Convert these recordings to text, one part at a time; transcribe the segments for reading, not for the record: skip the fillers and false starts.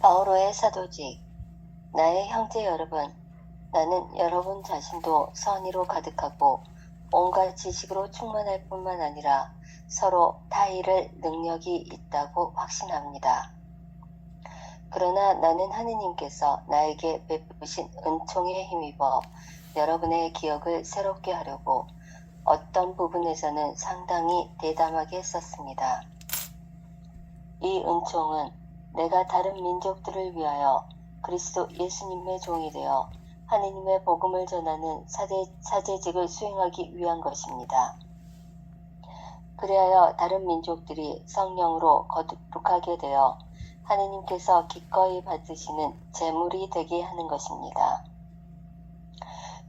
바오로의 사도직. 나의 형제 여러분, 나는 여러분 자신도 선의로 가득하고 온갖 지식으로 충만할 뿐만 아니라 서로 타일을 능력이 있다고 확신합니다. 그러나 나는 하느님께서 나에게 베푸신 은총에 힘입어 여러분의 기억을 새롭게 하려고 어떤 부분에서는 상당히 대담하게 썼습니다. 이 은총은 내가 다른 민족들을 위하여 그리스도 예수님의 종이 되어 하느님의 복음을 전하는 사제직을 수행하기 위한 것입니다. 그리하여 다른 민족들이 성령으로 거룩하게 되어 하느님께서 기꺼이 받으시는 제물이 되게 하는 것입니다.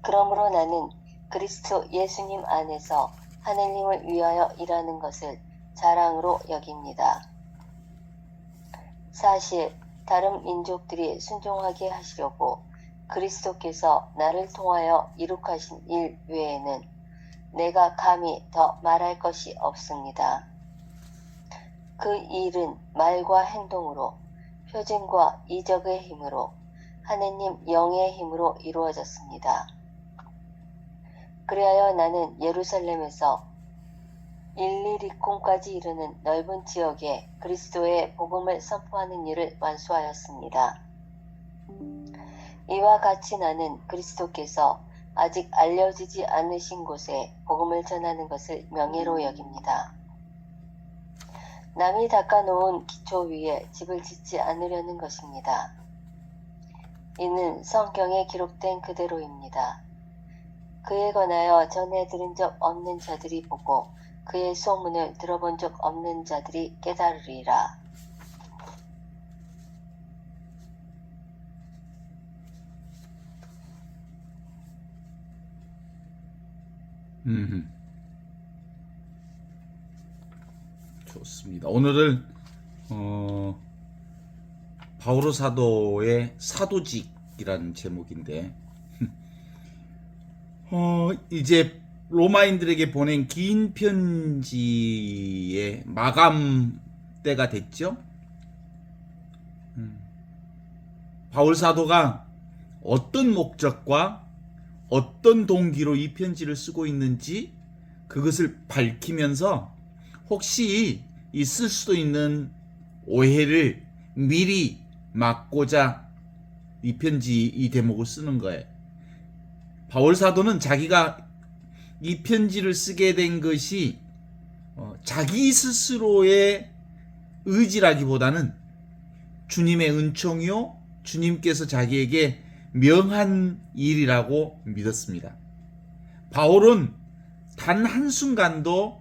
그러므로 나는 그리스도 예수님 안에서 하느님을 위하여 일하는 것을 자랑으로 여깁니다. 사실 다른 민족들이 순종하게 하시려고 그리스도께서 나를 통하여 이룩하신 일 외에는 내가 감히 더 말할 것이 없습니다. 그 일은 말과 행동으로, 표징과 이적의 힘으로, 하느님 영의 힘으로 이루어졌습니다. 그리하여 나는 예루살렘에서 일리리콘까지 이르는 넓은 지역에 그리스도의 복음을 선포하는 일을 완수하였습니다. 이와 같이 나는 그리스도께서 아직 알려지지 않으신 곳에 복음을 전하는 것을 명예로 여깁니다. 남이 닦아놓은 기초 위에 집을 짓지 않으려는 것입니다. 이는 성경에 기록된 그대로입니다. 그에 관하여 전해 들은 적 없는 자들이 보고 그의 소문을 들어본 적 없는 자들이 깨달으리라. 좋습니다. 오늘은 바오로 사도의 사도직이라는 제목인데 이제 로마인들에게 보낸 긴 편지의 마감 때가 됐죠. 바울 사도가 어떤 목적과 어떤 동기로 이 편지를 쓰고 있는지 그것을 밝히면서 혹시 있을 수도 있는 오해를 미리 막고자 이 편지, 이 대목을 쓰는 거예요. 바울 사도는 자기가 이 편지를 쓰게 된 것이 자기 스스로의 의지라기보다는 주님의 은총이요, 주님께서 자기에게 명한 일이라고 믿었습니다. 바울은 단 한순간도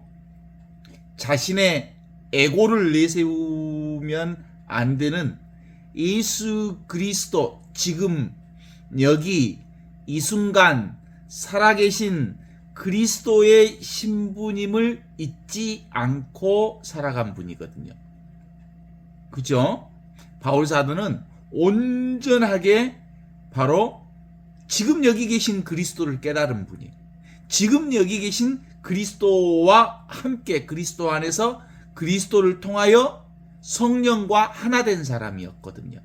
자신의 에고를 내세우면 안 되는 예수 그리스도, 지금 여기 이 순간 살아계신 그리스도의 신부님을 잊지 않고 살아간 분이거든요. 그죠? 바울 사도는 온전하게 바로 지금 여기 계신 그리스도를 깨달은 분이에요. 지금 여기 계신 그리스도와 함께 그리스도 안에서 그리스도를 통하여 성령과 하나 된 사람이었거든요.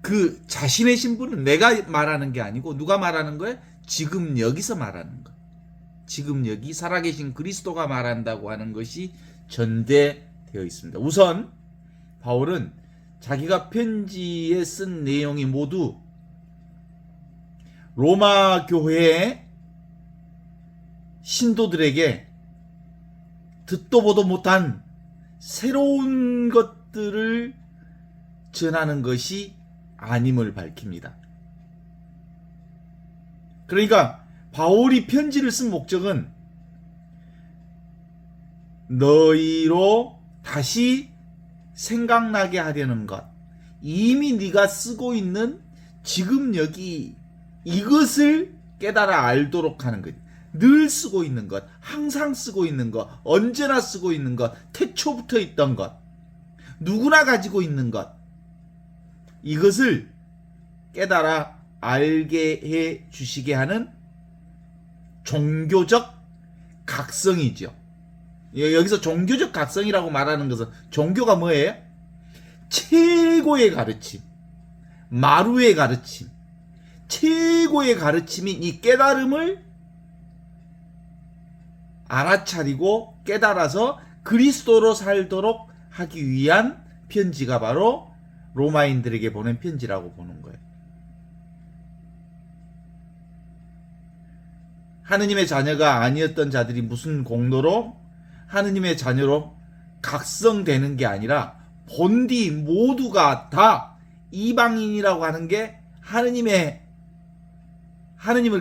그 자신의 신분은 내가 말하는 게 아니고 누가 말하는 거예요? 지금 여기서 말하는 거. 지금 여기 살아계신 그리스도가 말한다고 하는 것이 전제되어 있습니다. 우선 바울은 자기가 편지에 쓴 내용이 모두 로마 교회의 신도들에게 듣도 보도 못한 새로운 것들을 전하는 것이 아님을 밝힙니다. 그러니까 바울이 편지를 쓴 목적은 너희로 다시 생각나게 하려는 것, 이미 네가 쓰고 있는 지금 여기 이것을 깨달아 알도록 하는 것, 늘 쓰고 있는 것, 항상 쓰고 있는 것, 언제나 쓰고 있는 것, 태초부터 있던 것, 누구나 가지고 있는 것, 이것을 깨달아 알게 해 주시게 하는 종교적 각성이죠. 여기서 종교적 각성이라고 말하는 것은 종교가 뭐예요? 최고의 가르침, 마루의 가르침, 최고의 가르침인 이 깨달음을 알아차리고 깨달아서 그리스도로 살도록 하기 위한 편지가 바로 로마인들에게 보낸 편지라고 보는 거예요. 하느님의 자녀가 아니었던 자들이 무슨 공로로 하느님의 자녀로 각성되는 게 아니라 본디 모두가 다 이방인이라고 하는 게 하느님을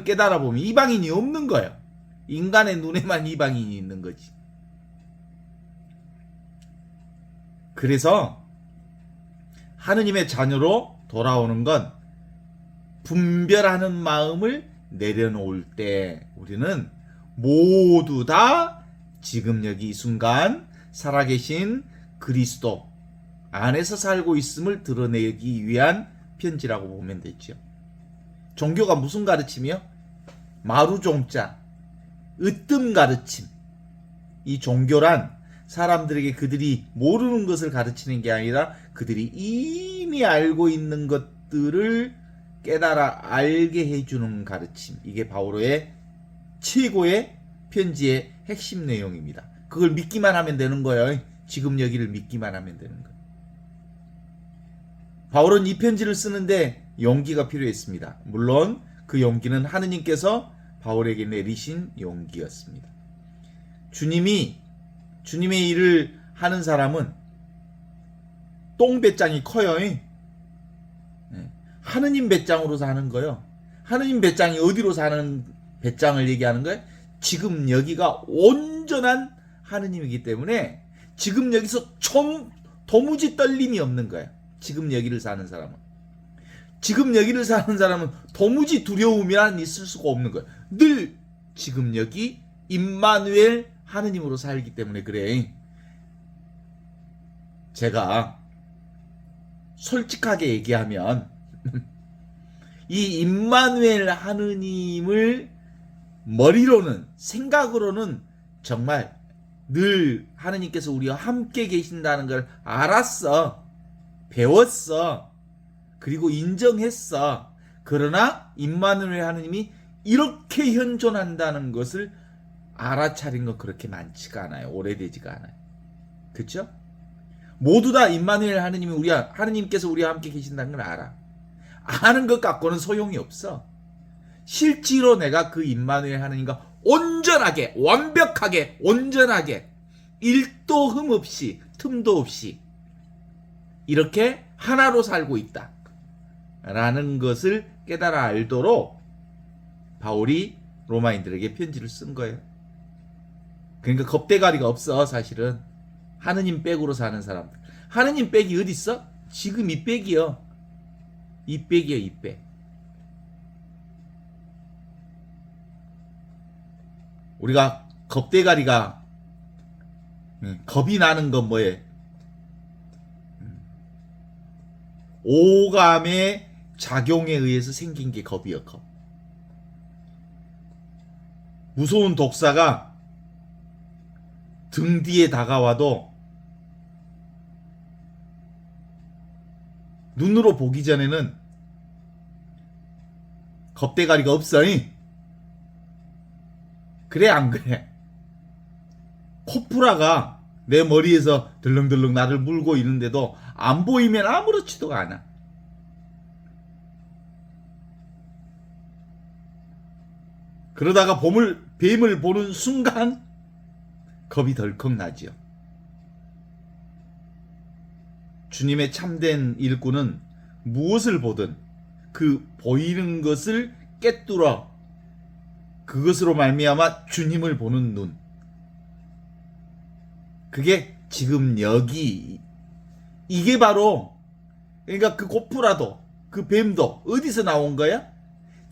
깨달아 보면 이방인이 없는 거예요. 인간의 눈에만 이방인이 있는 거지. 그래서 하느님의 자녀로 돌아오는 건 분별하는 마음을 내려놓을 때 우리는 모두 다 지금 여기 이 순간 살아계신 그리스도 안에서 살고 있음을 드러내기 위한 편지라고 보면 되죠. 종교가 무슨 가르침이요? 마루종자, 으뜸 가르침. 이 종교란 사람들에게 그들이 모르는 것을 가르치는 게 아니라 그들이 이미 알고 있는 것들을 깨달아 알게 해주는 가르침. 이게 바오로의 최고의 편지의 핵심 내용입니다. 그걸 믿기만 하면 되는 거예요. 지금 여기를 믿기만 하면 되는 거예요. 바울은 이 편지를 쓰는데 용기가 필요했습니다. 물론 그 용기는 하느님께서 바울에게 내리신 용기였습니다. 주님의 일을 하는 사람은 똥배짱이 커요. 하느님 배짱으로 사는 거예요. 하느님 배짱이 어디로 사는 배짱을 얘기하는 거예요? 지금 여기가 온전한 하느님이기 때문에 지금 여기서 도무지 떨림이 없는 거예요. 지금 여기를 사는 사람은. 지금 여기를 사는 사람은 도무지 두려움이란 있을 수가 없는 거예요. 늘 지금 여기 임마누엘 하느님으로 살기 때문에 그래. 제가 솔직하게 얘기하면 이 임마누엘 하느님을 머리로는 생각으로는 정말 늘 하느님께서 우리와 함께 계신다는 걸 알았어. 배웠어. 그리고 인정했어. 그러나 임마누엘 하느님이 이렇게 현존한다는 것을 알아차린 건 그렇게 많지가 않아요. 오래되지가 않아요. 그렇죠? 모두 다 임마누엘 하느님이 하느님께서 우리와 함께 계신다는 걸 알아. 아는 것 갖고는 소용이 없어. 실제로 내가 그 임마누엘 하느님과 온전하게, 완벽하게, 온전하게, 일도 흠 없이, 틈도 없이 이렇게 하나로 살고 있다 라는 것을 깨달아 알도록 바울이 로마인들에게 편지를 쓴 거예요. 그러니까 겁대가리가 없어. 사실은 하느님 백으로 사는 사람들. 하느님 백이 어디 있어? 지금 이 백이요. 이 백이요. 이 백. 우리가 겁대가리가 겁이 나는 건 뭐예요? 오감의 작용에 의해서 생긴 게 겁이요. 겁. 무서운 독사가 등 뒤에 다가와도 눈으로 보기 전에는 겁대가리가 없어. 그래 안 그래? 코프라가 내 머리에서 들렁들렁 나를 물고 있는데도 안 보이면 아무렇지도 않아. 그러다가 뱀을 보는 순간 겁이 덜컥 나지요. 주님의 참된 일꾼은 무엇을 보든 그 보이는 것을 꿰뚫어 그것으로 말미암아 주님을 보는 눈. 그게 지금 여기 이게 바로 그러니까 그 고프라도 그 뱀도 어디서 나온 거야?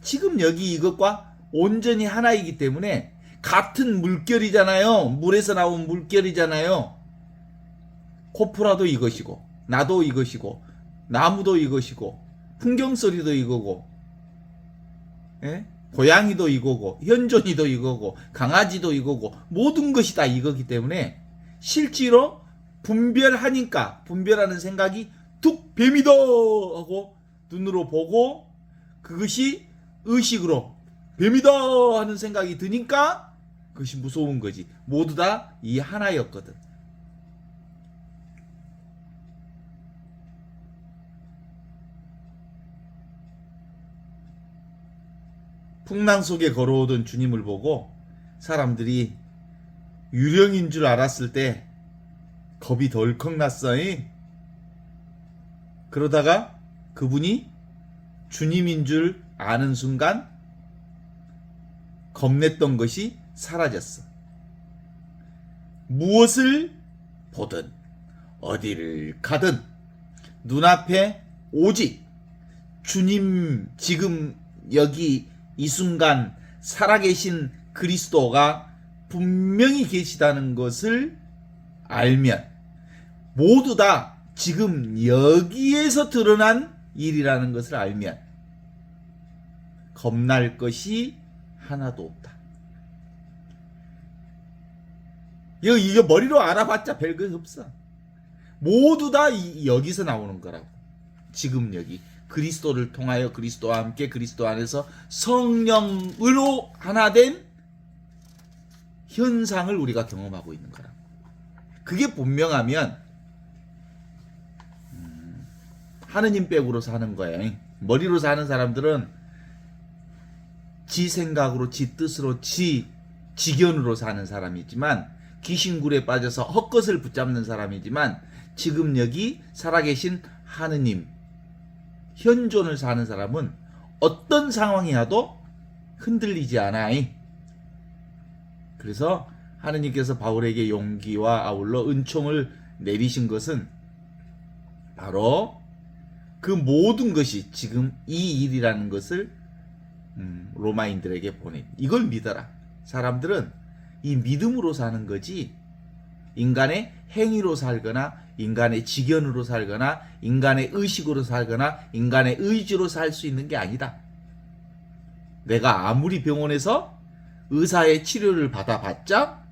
지금 여기 이것과 온전히 하나이기 때문에 같은 물결이잖아요. 물에서 나온 물결이잖아요. 코프라도 이것이고 나도 이것이고 나무도 이것이고 풍경소리도 이거고 고양이도 이거고 현존이도 이거고 강아지도 이거고 모든 것이 다 이거기 때문에 실제로 분별하니까 분별하는 생각이 툭 뱀이다 하고 눈으로 보고 그것이 의식으로 뱀이다 하는 생각이 드니까 그것이 무서운 거지. 모두 다 이 하나였거든. 풍랑 속에 걸어오던 주님을 보고 사람들이 유령인 줄 알았을 때 겁이 덜컥 났어. 그러다가 그분이 주님인 줄 아는 순간 겁냈던 것이 사라졌어. 무엇을 보든 어디를 가든 눈앞에 오직 주님 지금 여기 이 순간 살아계신 그리스도가 분명히 계시다는 것을 알면 모두 다 지금 여기에서 드러난 일이라는 것을 알면 겁날 것이 하나도 없다. 이거 머리로 알아봤자 별거 없어. 모두 다 여기서 나오는 거라고. 지금 여기 그리스도를 통하여 그리스도와 함께 그리스도 안에서 성령으로 하나 된 현상을 우리가 경험하고 있는 거라고. 그게 분명하면 하느님 백으로 사는 거야. 머리로 사는 사람들은 지 생각으로 지 뜻으로 지 지견으로 사는 사람이지만 귀신굴에 빠져서 헛것을 붙잡는 사람이지만 지금 여기 살아계신 하느님 현존을 사는 사람은 어떤 상황이 와도 흔들리지 않아. 그래서 하느님께서 바울에게 용기와 아울러 은총을 내리신 것은 바로 그 모든 것이 지금 이 일이라는 것을 로마인들에게 보내. 이걸 믿어라. 사람들은 이 믿음으로 사는 거지 인간의 행위로 살거나 인간의 지견으로 살거나 인간의 의식으로 살거나 인간의 의지로 살 수 있는 게 아니다. 내가 아무리 병원에서 의사의 치료를 받아봤자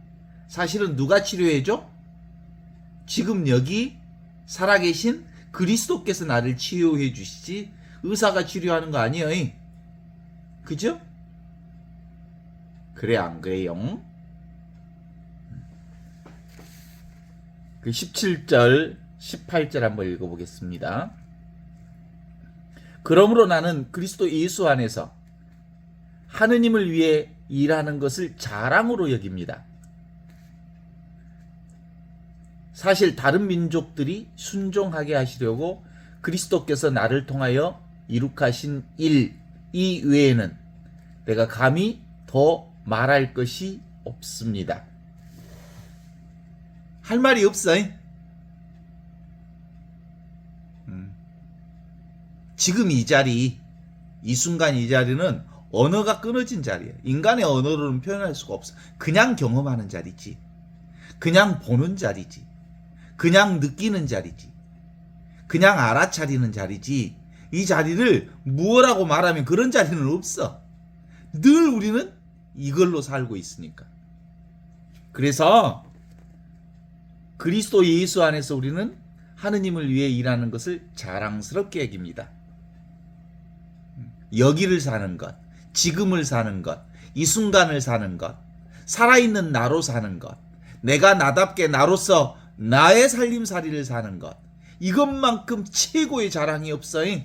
사실은 누가 치료해줘? 지금 여기 살아계신 그리스도께서 나를 치유해 주시지 의사가 치료하는 거 아니에요. 그죠? 그래 안 그래요? 그 17절 18절 한번 읽어보겠습니다. 그러므로 나는 그리스도 예수 안에서 하느님을 위해 일하는 것을 자랑으로 여깁니다. 사실 다른 민족들이 순종하게 하시려고 그리스도께서 나를 통하여 이룩하신 일 이외에는 내가 감히 더 말할 것이 없습니다. 할 말이 없어. 지금 이 자리, 이 순간 이 자리는 언어가 끊어진 자리야. 인간의 언어로는 표현할 수가 없어. 그냥 경험하는 자리지. 그냥 보는 자리지. 그냥 느끼는 자리지. 그냥 알아차리는 자리지. 이 자리를 무엇라고 말하면 그런 자리는 없어. 늘 우리는 이걸로 살고 있으니까. 그래서 그리스도 예수 안에서 우리는 하느님을 위해 일하는 것을 자랑스럽게 여깁니다. 여기를 사는 것, 지금을 사는 것, 이 순간을 사는 것, 살아있는 나로 사는 것, 내가 나답게 나로서 나의 살림살이를 사는 것, 이것만큼 최고의 자랑이 없어요.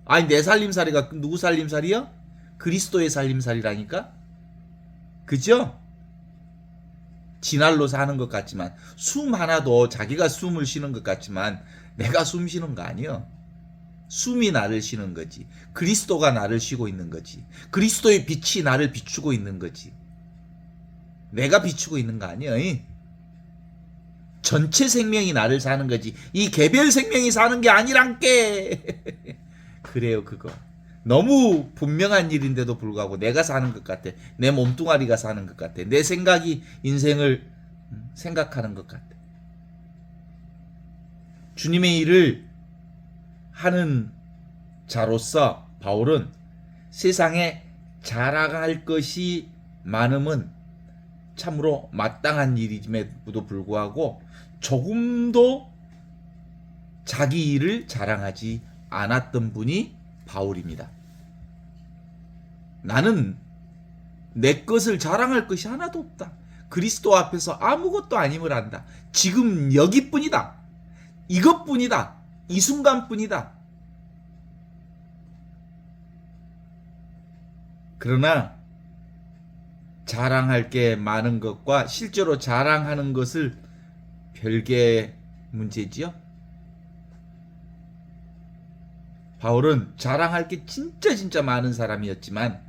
아니 내 살림살이가 누구 살림살이야? 그리스도의 살림살이라니까. 그죠? 진알로 사는 것 같지만 숨 하나도 자기가 숨을 쉬는 것 같지만 내가 숨 쉬는 거 아니야. 숨이 나를 쉬는 거지. 그리스도가 나를 쉬고 있는 거지. 그리스도의 빛이 나를 비추고 있는 거지. 내가 비추고 있는 거 아니야. 전체 생명이 나를 사는 거지. 이 개별 생명이 사는 게 아니란께. 그래요 그거. 너무 분명한 일인데도 불구하고 내가 사는 것 같아. 내 몸뚱아리가 사는 것 같아. 내 생각이 인생을 생각하는 것 같아. 주님의 일을 하는 자로서 바울은 세상에 자랑할 것이 많음은 참으로 마땅한 일임에도 불구하고 조금도 자기 일을 자랑하지 않았던 분이 바울입니다. 나는 내 것을 자랑할 것이 하나도 없다. 그리스도 앞에서 아무것도 아님을 안다. 지금 여기뿐이다. 이것뿐이다. 이 순간뿐이다. 그러나 자랑할 게 많은 것과 실제로 자랑하는 것을 별개의 문제지요. 바울은 자랑할 게 진짜 많은 사람이었지만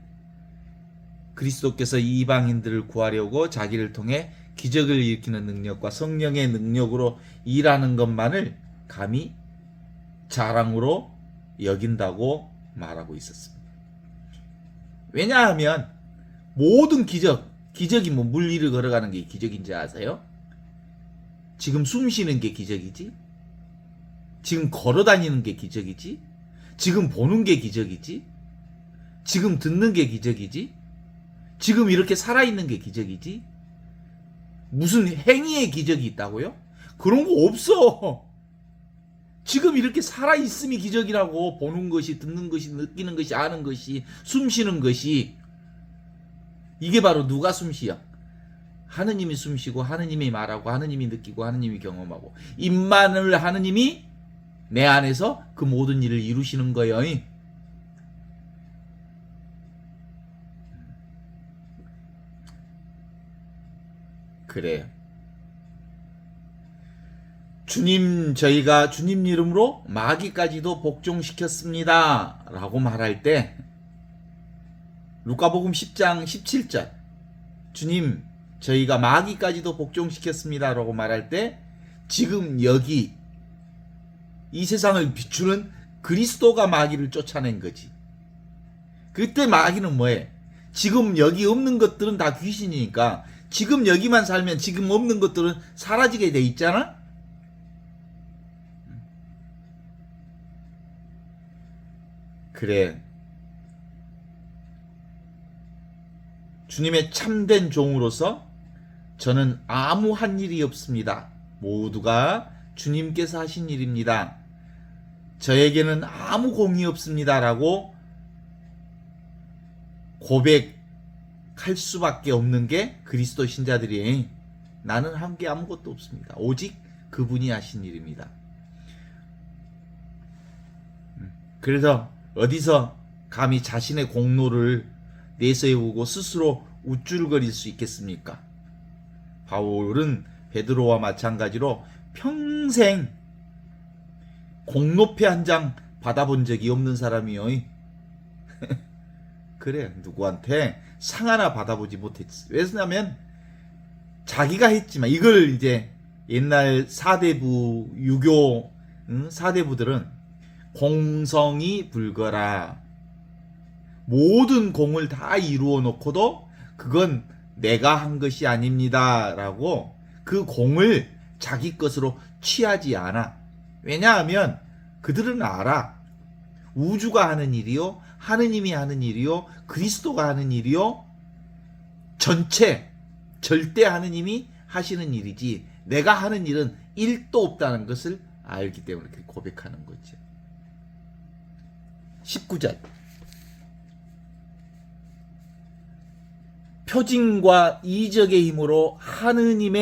그리스도께서 이방인들을 구하려고 자기를 통해 기적을 일으키는 능력과 성령의 능력으로 일하는 것만을 감히 자랑으로 여긴다고 말하고 있었습니다. 왜냐하면 모든 기적이 뭐 물 위를 걸어가는 게 기적인지 아세요? 지금 숨 쉬는 게 기적이지? 지금 걸어 다니는 게 기적이지? 지금 보는 게 기적이지? 지금 듣는 게 기적이지? 지금 이렇게 살아있는 게 기적이지? 무슨 행위의 기적이 있다고요? 그런 거 없어. 지금 이렇게 살아있음이 기적이라고. 보는 것이, 듣는 것이, 느끼는 것이, 아는 것이, 숨 쉬는 것이. 이게 바로 누가 숨 쉬어? 하느님이 숨 쉬고 하느님이 말하고 하느님이 느끼고 하느님이 경험하고 임만을 하느님이 내 안에서 그 모든 일을 이루시는 거예요. 그래요. 주님, 저희가 주님 이름으로 마귀까지도 복종시켰습니다 라고 말할 때 루카복음 10장 17절 주님, 저희가 마귀까지도 복종시켰습니다 라고 말할 때 지금 여기 이 세상을 비추는 그리스도가 마귀를 쫓아낸 거지. 그때 마귀는 뭐해? 지금 여기 없는 것들은 다 귀신이니까 지금 여기만 살면 지금 없는 것들은 사라지게 돼 있잖아? 그래. 주님의 참된 종으로서 저는 아무 한 일이 없습니다. 모두가 주님께서 하신 일입니다. 저에게는 아무 공이 없습니다. 라고 고백할 수밖에 없는 게 그리스도 신자들이 나는 한 게 아무것도 없습니다. 오직 그분이 하신 일입니다. 그래서 어디서 감히 자신의 공로를 내세우고 스스로 우쭐거릴 수 있겠습니까? 바울은 베드로와 마찬가지로 평생 공로패 한 장 받아본 적이 없는 사람이요. 그래, 누구한테 상 하나 받아보지 못했지. 왜냐면 자기가 했지만 이걸 이제 옛날 사대부 유교 사대부들은 공성이 불거라. 모든 공을 다 이루어 놓고도 그건 내가 한 것이 아닙니다 라고 그 공을 자기 것으로 취하지 않아. 왜냐하면 그들은 알아. 우주가 하는 일이요, 하느님이 하는 일이요, 그리스도가 하는 일이요, 전체 절대 하느님이 하시는 일이지 내가 하는 일은 1도 없다는 것을 알기 때문에 그렇게 고백하는 거죠. 19절 표징과 이적의 힘으로 하느님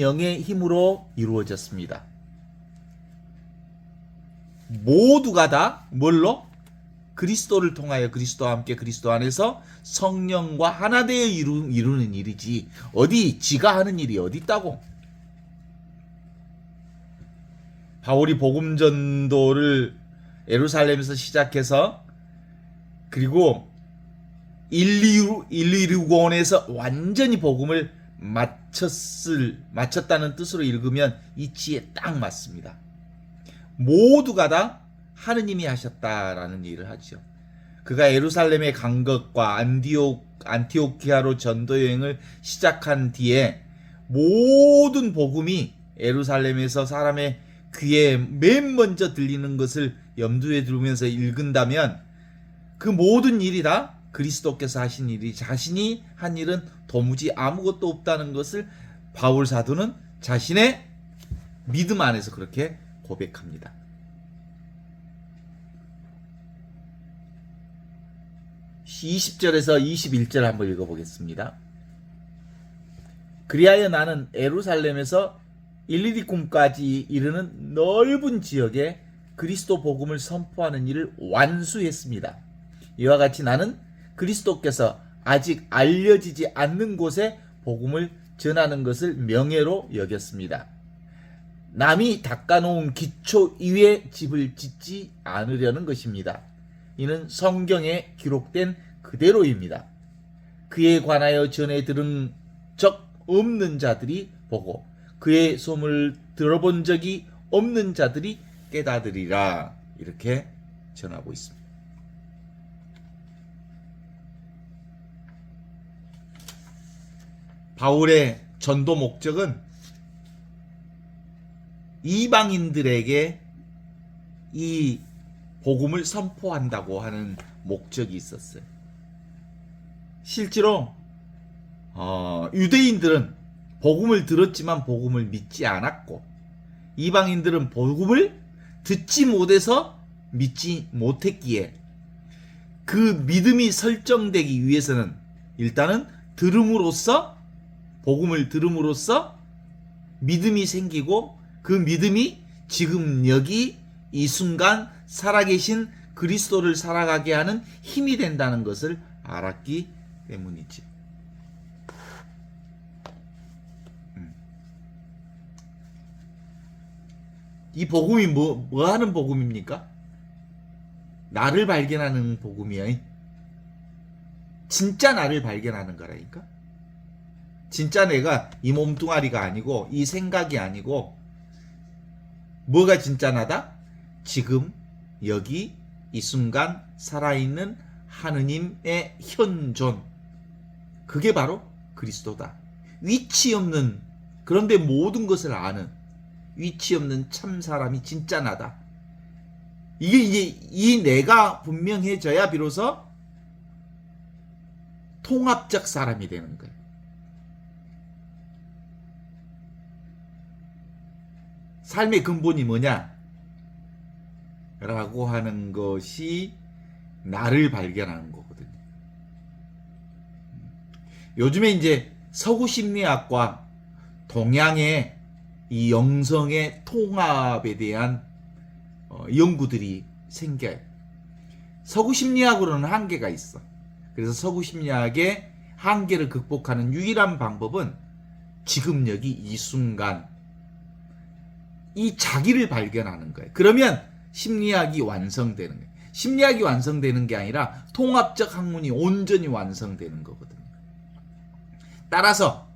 영의 힘으로 이루어졌습니다. 모두가 다 뭘로? 그리스도를 통하여 그리스도와 함께 그리스도 안에서 성령과 하나 되어 이루는 일이지 어디 지가 하는 일이 어디 있다고. 바울이 복음 전도를 예루살렘에서 시작해서 그리고 일리루곤에서 완전히 복음을 마쳤다는 뜻으로 읽으면 이 지에 딱 맞습니다. 모두가 다 하느님이 하셨다라는 일을 하죠. 그가 예루살렘에 간 것과 안티오키아로 전도 여행을 시작한 뒤에 모든 복음이 예루살렘에서 사람의 귀에 맨 먼저 들리는 것을 염두에 두면서 읽은다면 그 모든 일이 다 그리스도께서 하신 일이 자신이 한 일은 도무지 아무것도 없다는 것을 바울 사도는 자신의 믿음 안에서 그렇게 고백합니다. (20절에서 21절) 한번 읽어보겠습니다. 그리하여 나는 예루살렘에서 일리리쿰까지 이르는 넓은 지역에 그리스도 복음을 선포하는 일을 완수했습니다. 이와 같이 나는 그리스도께서 아직 알려지지 않는 곳에 복음을 전하는 것을 명예로 여겼습니다. 남이 닦아놓은 기초 위에 집을 짓지 않으려는 것입니다. 이는 성경에 기록된 그대로입니다. 그에 관하여 전해 들은 적 없는 자들이 보고 그의 소문을 들어본 적이 없는 자들이 깨닫으리라. 이렇게 전하고 있습니다. 바울의 전도 목적은 이방인들에게 이 복음을 선포한다고 하는 목적이 있었어요. 실제로 유대인들은 복음을 들었지만 복음을 믿지 않았고, 이방인들은 복음을 듣지 못해서 믿지 못했기에 그 믿음이 설정되기 위해서는 일단은 복음을 들음으로써 믿음이 생기고, 그 믿음이 지금 여기 이 순간 살아계신 그리스도를 살아가게 하는 힘이 된다는 것을 알았기 때문이지. 이 복음이 뭐 하는 복음입니까? 나를 발견하는 복음이야. 진짜 나를 발견하는 거라니까. 진짜 내가 이 몸뚱아리가 아니고, 이 생각이 아니고, 뭐가 진짜 나다? 지금 여기 이 순간 살아있는 하느님의 현존, 그게 바로 그리스도다. 위치 없는, 그런데 모든 것을 아는 위치 없는 참 사람이 진짜 나다. 이게 이제 이 내가 분명해져야 비로소 통합적 사람이 되는 거예요. 삶의 근본이 뭐냐? 라고 하는 것이 나를 발견하는 거거든요. 요즘에 이제 서구 심리학과 동양의 이 영성의 통합에 대한 연구들이 생겨요. 서구 심리학으로는 한계가 있어. 그래서 서구 심리학의 한계를 극복하는 유일한 방법은 지금 여기 이 순간 이 자기를 발견하는 거예요. 그러면 심리학이 완성되는 거예요. 심리학이 완성되는 게 아니라 통합적 학문이 온전히 완성되는 거거든요. 따라서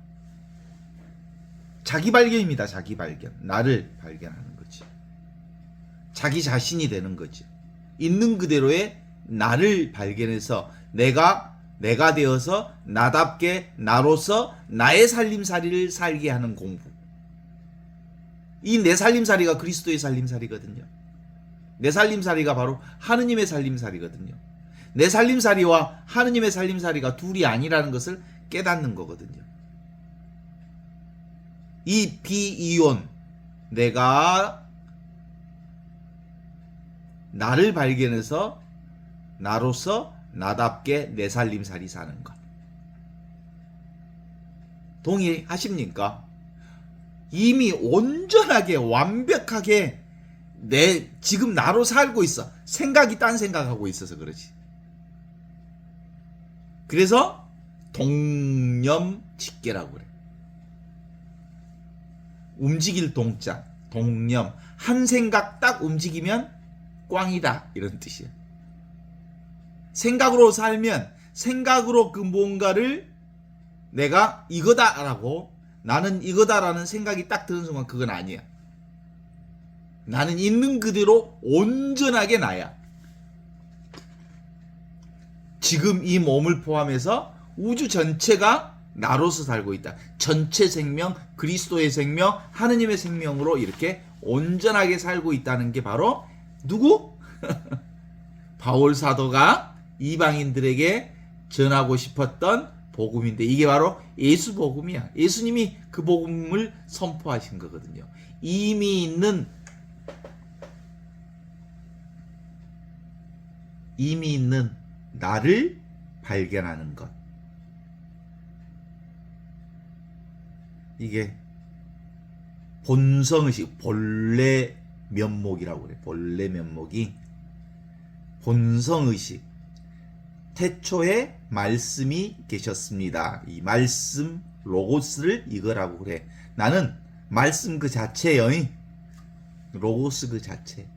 자기 발견입니다. 자기 발견. 나를 발견하는 거지. 자기 자신이 되는 거지. 있는 그대로의 나를 발견해서 내가 되어서 나답게 나로서 나의 살림살이를 살게 하는 공부. 이 내 살림살이가 그리스도의 살림살이거든요. 내 살림살이가 바로 하느님의 살림살이거든요. 내 살림살이와 하느님의 살림살이가 둘이 아니라는 것을 깨닫는 거거든요. 이 비이온, 내가 나를 발견해서 나로서 나답게 내 살림살이 사는 것. 동의하십니까? 이미 온전하게 완벽하게 지금 나로 살고 있어. 생각이 딴 생각하고 있어서 그러지. 그래서 동념직계라고 그래. 움직일 동자, 동념. 한 생각 딱 움직이면 꽝이다, 이런 뜻이야. 생각으로 살면 생각으로 그 뭔가를 내가 이거다라고, 나는 이거다라는 생각이 딱 드는 순간 그건 아니야. 나는 있는 그대로 온전하게 나야. 지금 이 몸을 포함해서 우주 전체가 나로서 살고 있다. 전체 생명, 그리스도의 생명, 하느님의 생명으로 이렇게 온전하게 살고 있다는 게 바로 누구? 바울 사도가 이방인들에게 전하고 싶었던 복음인데, 이게 바로 예수 복음이야. 예수님이 그 복음을 선포하신 거거든요. 이미 있는 이미 있는 나를 발견하는 것. 이게 본성의식, 본래 면목이라고 그래. 본래 면목이 본성의식. 태초에 말씀이 계셨습니다. 이 말씀 로고스를 이거라고 그래. 나는 말씀 그 자체여. 로고스 그 자체.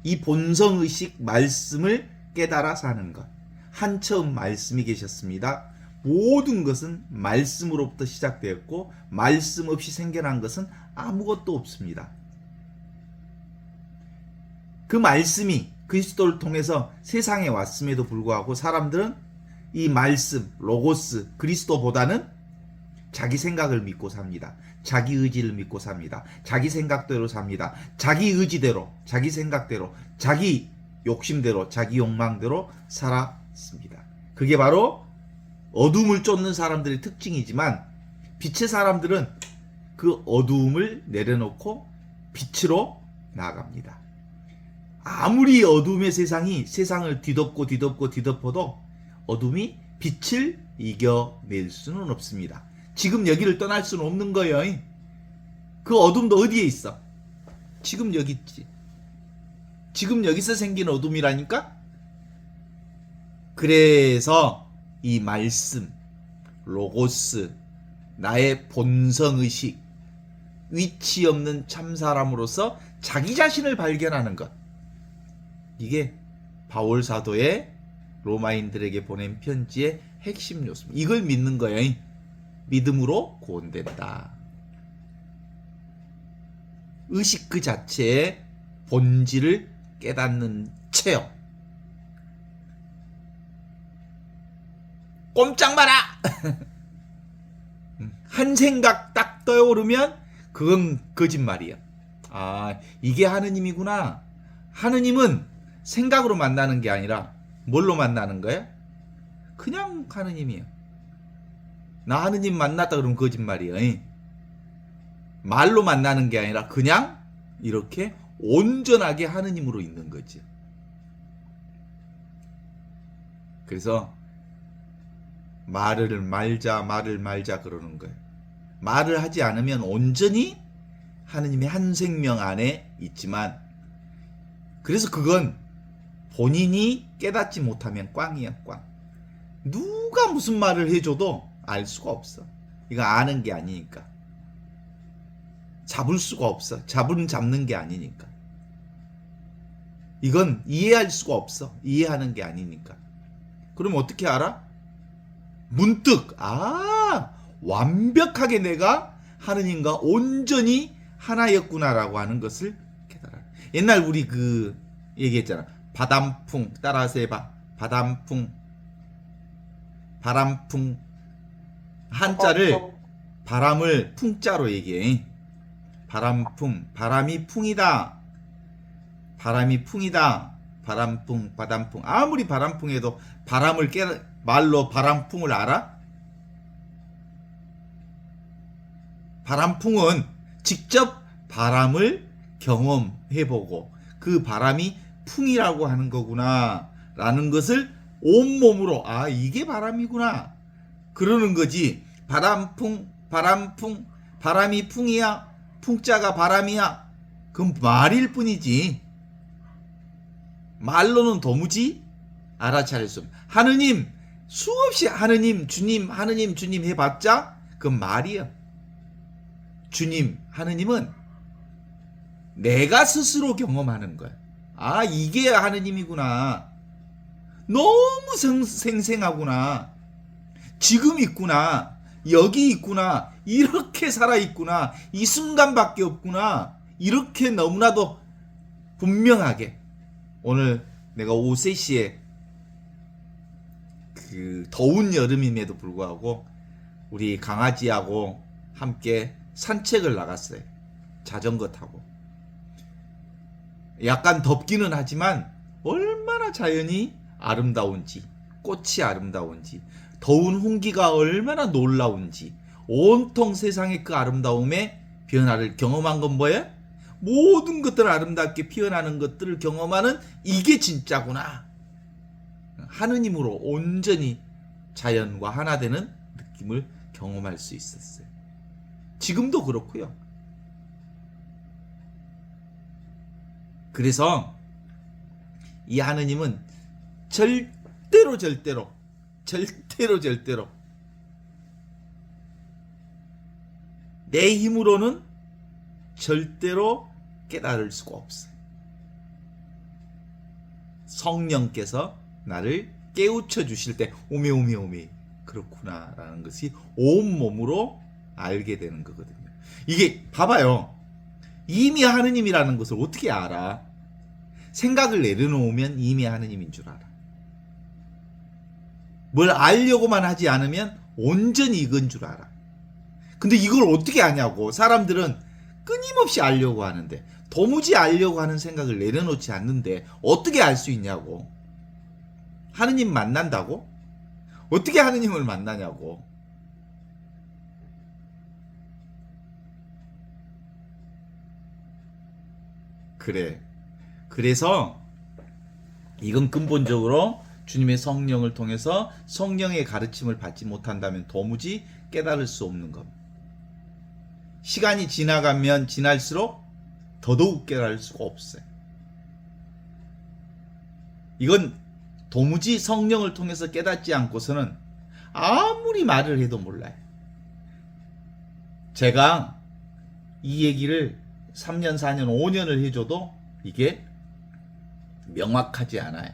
이 본성의식 말씀을 깨달아 사는 것. 한처음 말씀이 계셨습니다. 모든 것은 말씀으로부터 시작되었고 말씀 없이 생겨난 것은 아무것도 없습니다. 그 말씀이 그리스도를 통해서 세상에 왔음에도 불구하고 사람들은 이 말씀, 로고스, 그리스도보다는 자기 생각을 믿고 삽니다. 자기 의지를 믿고 삽니다. 자기 생각대로 삽니다. 자기 의지대로, 자기 생각대로, 자기 욕심대로, 자기 욕망대로 살았습니다. 그게 바로 어둠을 쫓는 사람들의 특징이지만 빛의 사람들은 그 어두움을 내려놓고 빛으로 나아갑니다. 아무리 어둠의 세상이 세상을 뒤덮어도 어둠이 빛을 이겨낼 수는 없습니다. 지금 여기를 떠날 수는 없는 거예요. 그 어둠도 어디에 있어? 지금 여기 있지. 지금 여기서 생긴 어둠이라니까? 그래서 이 말씀, 로고스, 나의 본성의식, 위치 없는 참사람으로서 자기 자신을 발견하는 것. 이게 바울 사도의 로마인들에게 보낸 편지의 핵심 요소입니다. 이걸 믿는 거예요. 믿음으로 구원된다. 의식 그 자체의 본질을 깨닫는 체험. 꼼짝 마라! 한 생각 딱 떠오르면 그건 거짓말이야. 아, 이게 하느님이구나. 하느님은 생각으로 만나는 게 아니라 뭘로 만나는 거야? 그냥 하느님이야. 나 하느님 만났다 그러면 거짓말이야. 말로 만나는 게 아니라 그냥 이렇게 온전하게 하느님으로 있는 거지. 그래서 말을 말자 그러는 거예요. 말을 하지 않으면 온전히 하느님의 한 생명 안에 있지만, 그래서 그건 본인이 깨닫지 못하면 꽝이야, 꽝. 누가 무슨 말을 해줘도 알 수가 없어. 이거 아는 게 아니니까. 잡을 수가 없어. 잡는 게 아니니까. 이건 이해할 수가 없어. 이해하는 게 아니니까. 그럼 어떻게 알아? 문득 완벽하게 내가 하느님과 온전히 하나였구나라고 하는 것을 깨달아. 옛날 우리 그 얘기했잖아. 바람풍, 따라서 해봐. 바람풍. 한자를 바람을 풍자로 얘기해. 바람풍, 바람이 풍이다. 바람이 풍이다. 바람풍, 바람풍. 아무리 바람풍해도 바람을 말로 바람풍을 알아? 바람풍은 직접 바람을 경험해보고 그 바람이 풍이라고 하는 거구나 라는 것을 온몸으로 이게 바람이구나 그러는 거지. 바람풍, 바람이 풍이야, 풍자가 바람이야, 그건 말일 뿐이지 말로는 도무지 알아차릴 수 없는. 하느님 수없이 하느님 주님 해봤자 그건 말이야. 주님 하느님은 내가 스스로 경험하는 거야. 이게 하느님이구나. 너무 생생하구나. 지금 있구나. 여기 있구나. 이렇게 살아있구나. 이 순간밖에 없구나. 이렇게 너무나도 분명하게. 오늘 내가 오후 3시에 그 더운 여름임에도 불구하고 우리 강아지하고 함께 산책을 나갔어요. 자전거 타고. 약간 덥기는 하지만 얼마나 자연이 아름다운지, 꽃이 아름다운지, 더운 홍기가 얼마나 놀라운지, 온통 세상의 그 아름다움의 변화를 경험한 건 뭐예요? 모든 것들 아름답게 피어나는 것들을 경험하는 이게 진짜구나. 하느님으로 온전히 자연과 하나 되는 느낌을 경험할 수 있었어요. 지금도 그렇고요. 그래서 이 하느님은 절대로 내 힘으로는 절대로 깨달을 수가 없어요. 성령께서 나를 깨우쳐 주실 때 오메 그렇구나 라는 것이 온몸으로 알게 되는 거거든요. 이게 봐봐요. 이미 하느님이라는 것을 어떻게 알아? 생각을 내려놓으면 이미 하느님인 줄 알아. 뭘 알려고만 하지 않으면 온전히 이건 줄 알아. 근데 이걸 어떻게 아냐고. 사람들은 끊임없이 알려고 하는데, 도무지 알려고 하는 생각을 내려놓지 않는데 어떻게 알 수 있냐고. 하느님 만난다고? 어떻게 하느님을 만나냐고. 그래. 그래서 이건 근본적으로 주님의 성령을 통해서 성령의 가르침을 받지 못한다면 도무지 깨달을 수 없는 겁니다. 시간이 지나가면 지날수록 더더욱 깨달을 수가 없어요. 이건 도무지 성령을 통해서 깨닫지 않고서는 아무리 말을 해도 몰라요. 제가 이 얘기를 3년, 4년, 5년을 해줘도 이게 명확하지 않아요.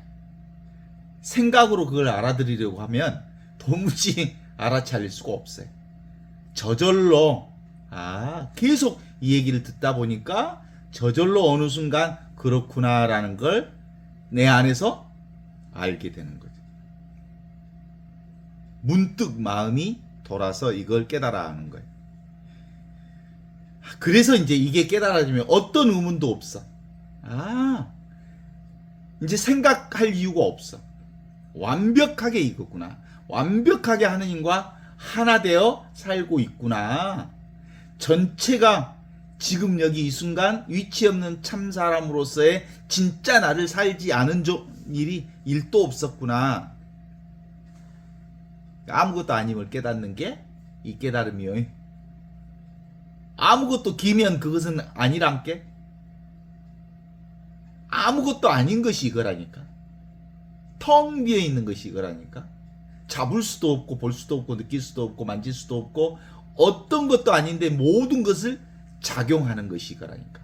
생각으로 그걸 알아들으려고 하면 도무지 알아차릴 수가 없어요. 저절로 계속 이 얘기를 듣다 보니까 저절로 어느 순간 그렇구나라는 걸 내 안에서 알게 되는 거죠. 문득 마음이 돌아서 이걸 깨달아 하는 거예요. 그래서 이제 이게 깨달아지면 어떤 의문도 없어. 이제 생각할 이유가 없어. 완벽하게 이거구나. 완벽하게 하느님과 하나 되어 살고 있구나. 전체가 지금 여기 이 순간 위치 없는 참 사람으로서의 진짜 나를 살지 않은 일이 1도 없었구나. 아무것도 아님을 깨닫는 게 이 깨달음이요. 아무것도 기면 그것은 아니란게. 아무것도 아닌 것이 이거라니까. 텅 비어 있는 것이 이거라니까. 잡을 수도 없고 볼 수도 없고 느낄 수도 없고 만질 수도 없고 어떤 것도 아닌데 모든 것을 작용하는 것이 이거라니까.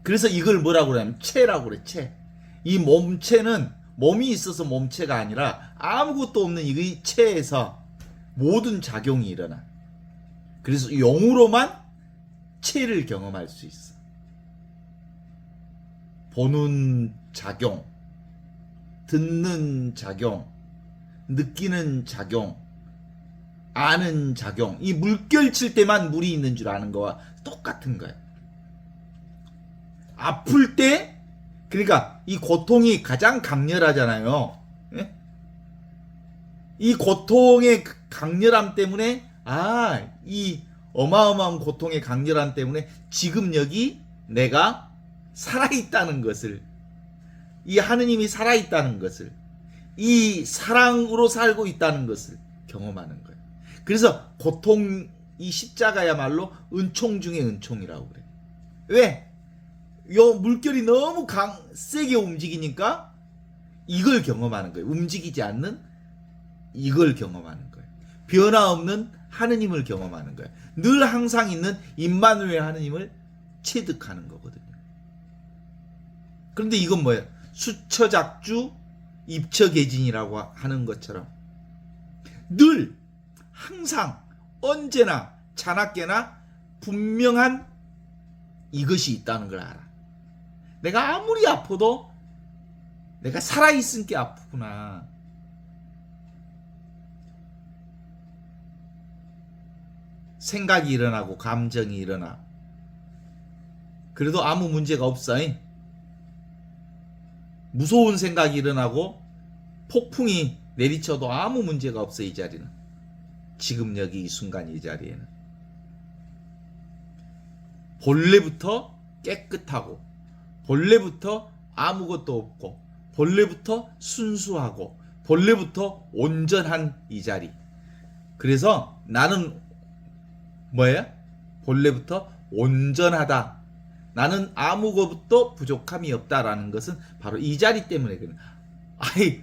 그래서 이걸 뭐라고 그러냐면 체라고 그래. 체. 이 몸체는 몸이 있어서 몸체가 아니라 아무것도 없는 이 체에서 모든 작용이 일어나. 그래서 영으로만 체를 경험할 수 있어. 보는 작용, 듣는 작용, 느끼는 작용, 아는 작용. 이 물결 칠 때만 물이 있는 줄 아는 거와 똑같은 거예요. 아플 때, 그러니까 이 고통이 가장 강렬하잖아요. 예? 이 고통의 강렬함 때문에 이 어마어마한 고통의 강렬함 때문에 지금 여기 내가 살아있다는 것을, 이 하느님이 살아있다는 것을, 이 사랑으로 살고 있다는 것을 경험하는 거예요. 그래서 고통, 이 십자가야말로 은총 중에 은총이라고 그래. 왜? 요 물결이 너무 세게 움직이니까 이걸 경험하는 거예요. 움직이지 않는 이걸 경험하는 거예요. 변화 없는 하느님을 경험하는 거예요. 늘 항상 있는 임마누엘 하느님을 체득하는 거거든요. 그런데 이건 뭐예요? 수처작주 입처계진이라고 하는 것처럼 늘 항상 언제나 자나깨나 분명한 이것이 있다는 걸 알아. 내가 아무리 아파도 내가 살아있은 게 아프구나. 생각이 일어나고 감정이 일어나. 그래도 아무 문제가 없어. 무서운 생각이 일어나고 폭풍이 내리쳐도 아무 문제가 없어. 이 자리는. 지금 여기 이 순간 이 자리에는. 본래부터 깨끗하고 본래부터 아무것도 없고 본래부터 순수하고 본래부터 온전한 이 자리. 그래서 나는 뭐예요? 본래부터 온전하다. 나는 아무것도 부족함이 없다라는 것은 바로 이 자리 때문에 그래. 아이,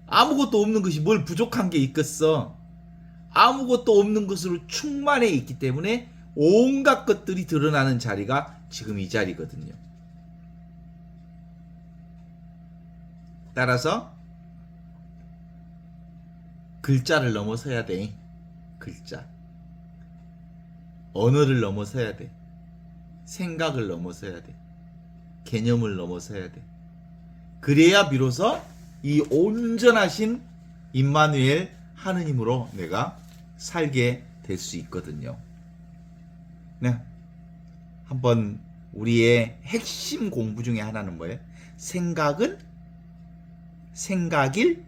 아무것도 없는 것이 뭘 부족한 게 있겠어. 아무것도 없는 것으로 충만해 있기 때문에 온갖 것들이 드러나는 자리가 지금 이 자리거든요. 따라서 글자를 넘어서야 돼. 글자. 언어를 넘어서야 돼. 생각을 넘어서야 돼. 개념을 넘어서야 돼. 그래야 비로소 이 온전하신 임마누엘 하느님으로 내가 살게 될 수 있거든요. 네. 한번 우리의 핵심 공부 중에 하나는 뭐예요? 생각은 생각일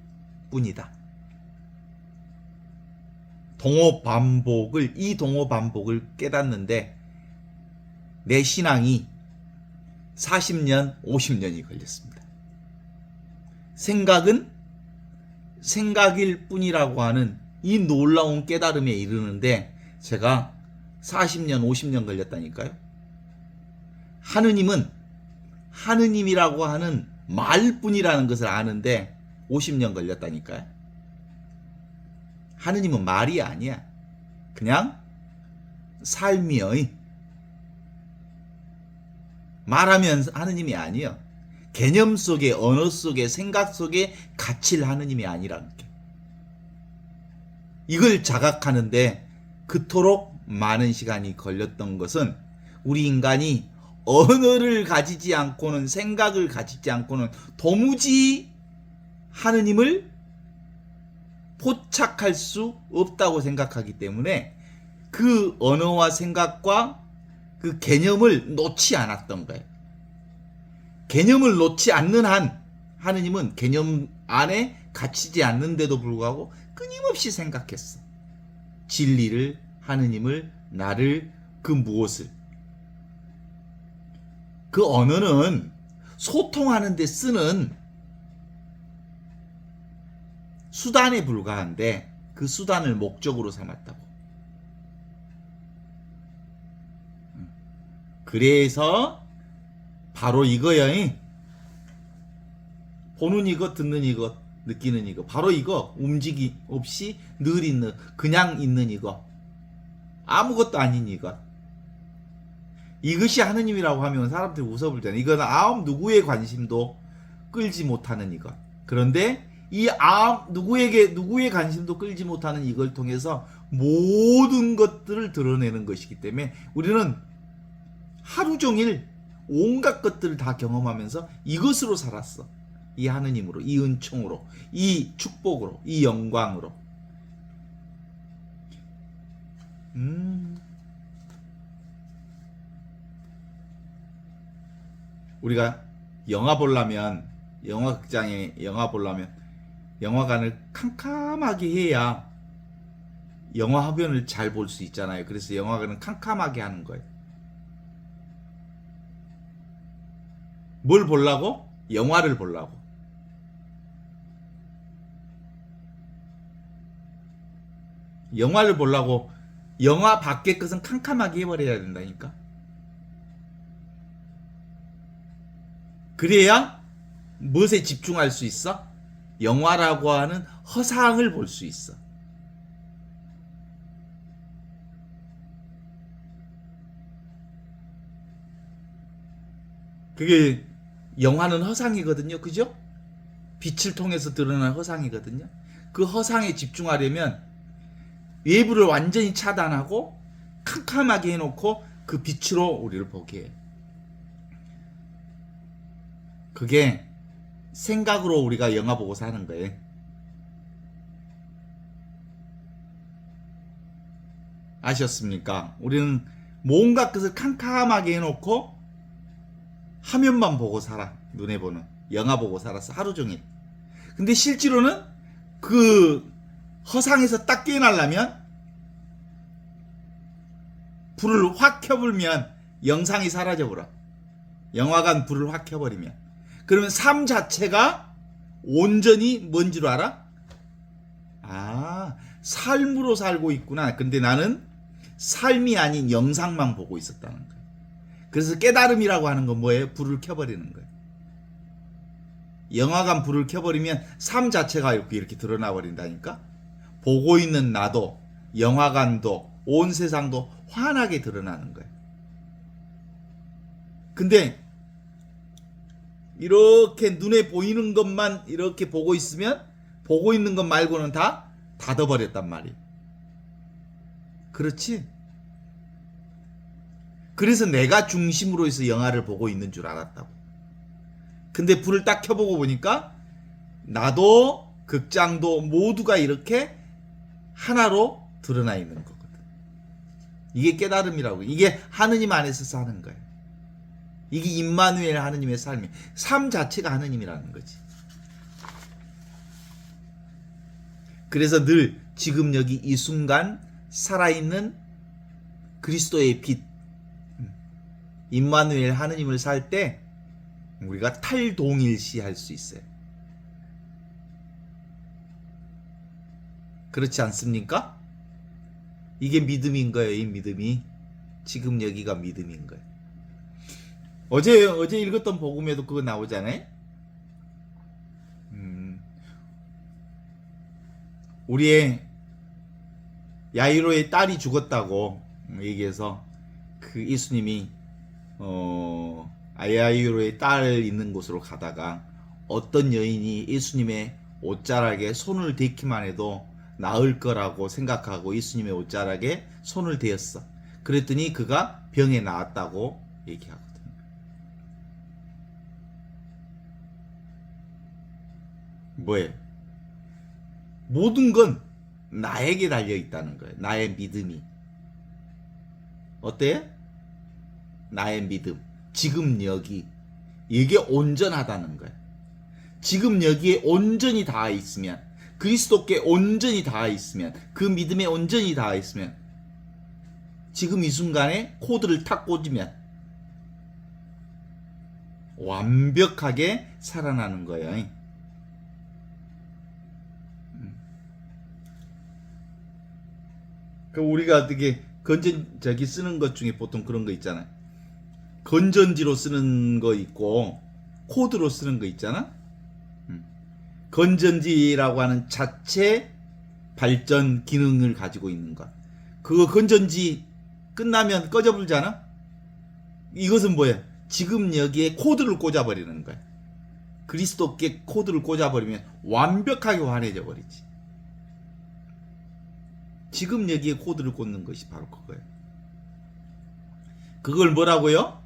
뿐이다. 이 동호 반복을 깨닫는데 내 신앙이 40년, 50년이 걸렸습니다. 생각은 생각일 뿐이라고 하는 이 놀라운 깨달음에 이르는데 제가 40년, 50년 걸렸다니까요. 하느님은 하느님이라고 하는 말뿐이라는 것을 아는데 50년 걸렸다니까요. 하느님은 말이 아니야. 그냥 삶이여. 말하면 하느님이 아니요. 개념 속에, 언어 속에, 생각 속에 갇힐 하느님이 아니라는 게. 이걸 자각하는데 그토록 많은 시간이 걸렸던 것은 우리 인간이 언어를 가지지 않고는, 생각을 가지지 않고는 도무지 하느님을 포착할 수 없다고 생각하기 때문에 그 언어와 생각과 그 개념을 놓지 않았던 거예요. 개념을 놓지 않는 한 하느님은 개념 안에 갇히지 않는데도 불구하고 끊임없이 생각했어. 진리를, 하느님을, 나를, 그 무엇을. 그 언어는 소통하는 데 쓰는 수단에 불과한데 그 수단을 목적으로 삼았다고. 그래서 바로 이거야. 보는 이것, 듣는 이것, 느끼는 이것. 바로 이거. 움직임 없이 늘 있는, 그냥 있는 이거. 아무것도 아닌 이것. 이것이 하느님이라고 하면 사람들이 웃어볼 때는 이거는 아무 누구의 관심도 끌지 못하는 이것. 그런데 이 누구의 관심도 끌지 못하는 이걸 통해서 모든 것들을 드러내는 것이기 때문에 우리는 하루 종일 온갖 것들을 다 경험하면서 이것으로 살았어. 이 하느님으로, 이 은총으로, 이 축복으로, 이 영광으로. 우리가 영화 보려면, 영화극장에 영화 보려면 영화관을 캄캄하게 해야 영화 화면을 잘 볼 수 있잖아요. 그래서 영화관은 캄캄하게 하는 거예요. 뭘 보려고? 영화를 보려고. 영화를 보려고 영화 밖의 것은 캄캄하게 해버려야 된다니까. 그래야 무엇에 집중할 수 있어? 영화라고 하는 허상을 볼 수 있어. 그게 영화는 허상이거든요. 그죠? 빛을 통해서 드러나는 허상이거든요. 그 허상에 집중하려면 외부를 완전히 차단하고 캄캄하게 해놓고 그 빛으로 우리를 보게 해요. 그게 생각으로 우리가 영화 보고 사는 거예요. 아셨습니까? 우리는 뭔가 것을 캄캄하게 해놓고 화면만 보고 살아. 눈에 보는 영화 보고 살았어. 하루 종일. 근데 실제로는 그 허상에서 딱 깨어나려면 불을 확 켜불면 영상이 사라져버려. 영화관 불을 확 켜버리면. 그러면 삶 자체가 온전히 뭔지로 알아? 아, 삶으로 살고 있구나. 근데 나는 삶이 아닌 영상만 보고 있었다는 거야. 그래서 깨달음이라고 하는 건 뭐예요? 불을 켜버리는 거예요. 영화관 불을 켜버리면 삶 자체가 이렇게 드러나 버린다니까. 보고 있는 나도, 영화관도, 온 세상도 환하게 드러나는 거예요. 근데 이렇게 눈에 보이는 것만 이렇게 보고 있으면 보고 있는 것 말고는 다 닫아버렸단 말이에요. 그렇지? 그래서 내가 중심으로 해서 영화를 보고 있는 줄 알았다고. 근데 불을 딱 켜보고 보니까 나도 극장도 모두가 이렇게 하나로 드러나 있는 거거든. 이게 깨달음이라고. 이게 하느님 안에서 사는 거예요. 이게 임마누엘 하느님의 삶이. 삶 자체가 하느님이라는 거지. 그래서 늘 지금 여기 이 순간 살아있는 그리스도의 빛, 임마누엘 하느님을 살 때 우리가 탈동일시 할 수 있어요. 그렇지 않습니까? 이게 믿음인 거예요. 이 믿음이. 지금 여기가 믿음인 거예요. 어제 읽었던 복음에도 그거 나오잖아요. 우리의 야이로의 딸이 죽었다고 얘기해서 그 예수님이 야이로의 딸 있는 곳으로 가다가 어떤 여인이 예수님의 옷자락에 손을 대기만 해도 나을 거라고 생각하고 예수님의 옷자락에 손을 대었어. 그랬더니 그가 병에 나았다고 얘기하거든요. 뭐예요? 모든 건 나에게 달려 있다는 거예요. 나의 믿음이. 어때? 나의 믿음. 지금 여기. 이게 온전하다는 거예요. 지금 여기에 온전히 닿아 있으면, 그리스도께 온전히 닿아 있으면, 그 믿음에 온전히 닿아 있으면, 지금 이 순간에 코드를 탁 꽂으면 완벽하게 살아나는 거예요. 우리가 어떻게 건전지 쓰는 것 중에 보통 그런 거 있잖아요. 건전지로 쓰는 거 있고 코드로 쓰는 거 있잖아. 건전지라고 하는 자체 발전 기능을 가지고 있는 것. 그거 건전지 끝나면 꺼져버리잖아. 이것은 뭐야? 지금 여기에 코드를 꽂아버리는 거야. 그리스도께 코드를 꽂아버리면 완벽하게 환해져 버리지. 지금 여기에 코드를 꽂는 것이 바로 그거예요. 그걸 뭐라고요?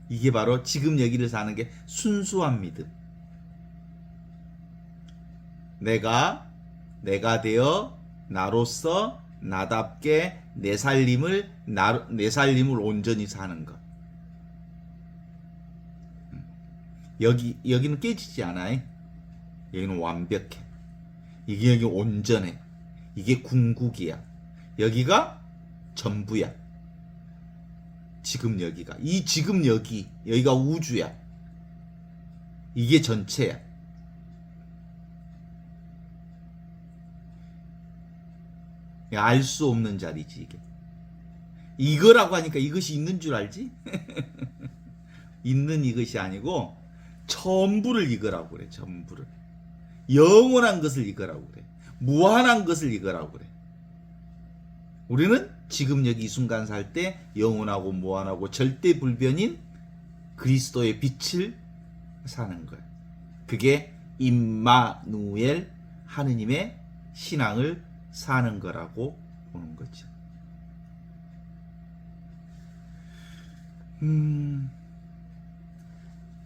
이게 바로 지금 여기를 사는 게 순수한 믿음. 내가 되어 나로서 나답게 내 삶을 온전히 사는 것. 여기는 깨지지 않아요. 여기는 완벽해. 여기 온전해. 이게 궁극이야. 여기가 전부야. 지금 여기가. 이 지금 여기가 우주야. 이게 전체야. 알 수 없는 자리지 이게. 이거라고 하니까 이것이 있는 줄 알지? 있는 이것이 아니고 전부를 이거라고 그래. 전부를. 영원한 것을 이거라고 그래. 무한한 것을 이거라고 그래. 우리는 지금 여기 이 순간 살 때 영원하고 무한하고 절대 불변인 그리스도의 빛을 사는 거예요. 그게 임마누엘 하느님의 신앙을 사는 거라고 보는 거죠.